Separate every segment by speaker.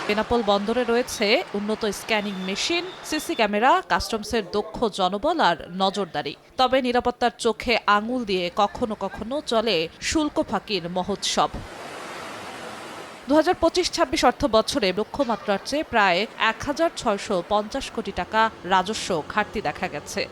Speaker 1: বেনাপোল বন্দরে রয়েছে উন্নত স্ক্যানিং মেশিন, সিসি ক্যামেরা, কাস্টমসের দক্ষ জনবল আর নজরদারি। তবে নিরাপত্তার চোখে আঙুল দিয়ে কখনো কখনো চলে শুল্ক ফাঁকির মহোৎসব। ২০২৫-২৬ অর্থ বছরে লক্ষ্যমাত্রার চেয়ে প্রায় ১,৬৫০ কোটি টাকা রাজস্ব ঘাটতি দেখা গেছে।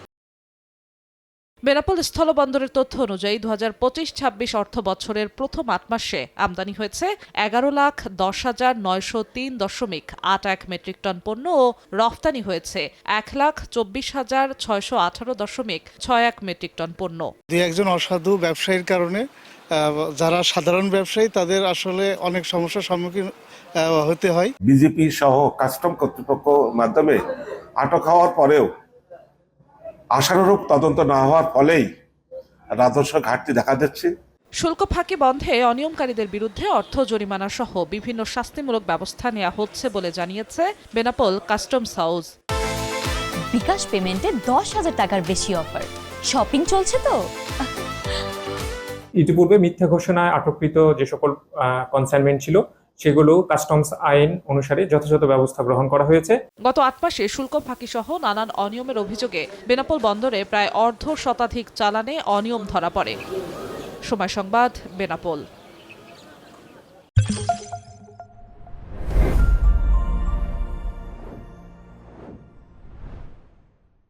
Speaker 1: বেনাপোল স্থলবন্দরের তথ্য অনুযায়ী ২০২৫-২৬ অর্থ বছরের প্রথম ৮ মাসে আমদানি হয়েছে ১১,১০,৯০৩.৮১ মেট্রিক টন পণ্য ও রফতানি হয়েছে ১,২৪,৬১৮.৬১ মেট্রিক টন পণ্য।
Speaker 2: দুই একজন অসাধু ব্যবসায়ীর কারণে যারা সাধারণ ব্যবসায়ী তাদের আসলে অনেক সমস্যার সম্মুখীন হতে হয়।
Speaker 3: বিজেপি সহ কাস্টম কর্তৃপক্ষ মাধ্যমে আটক হওয়ার পরেও আশানুরূপ তদন্ত না হওয়ার ফলেই রাজস্ব ঘাটতি দেখা যাচ্ছে।
Speaker 1: শুল্ক ফাঁকি বন্ধে অনিয়মকারীদের বিরুদ্ধে অর্থ জরিমানা সহ বিভিন্ন শাস্তিমূলক ব্যবস্থা নেওয়া হচ্ছে বলে জানিয়েছে বেনাপোল কাস্টমস হাউস।
Speaker 4: বিকাশ পেমেন্টে ১০,০০০ টাকার বেশি অফার, শপিং চলছে তো।
Speaker 5: ইতিপূর্বে মিথ্যা ঘোষণায় আটককৃত যে সকল কনসাইনমেন্ট ছিল সেগুলো কাস্টমস আইন অনুসারে যথাযথ ব্যবস্থা গ্রহণ করা হয়েছে।
Speaker 1: গত ৮ মাসে শুল্ক ফাঁকি সহ নানান অনিয়মের অভিযোগে বেনাপোল বন্দরে প্রায় অর্ধ শতাধিক চালানে অনিয়ম ধরা পড়ে। সময় সংবাদ, বেনাপোল।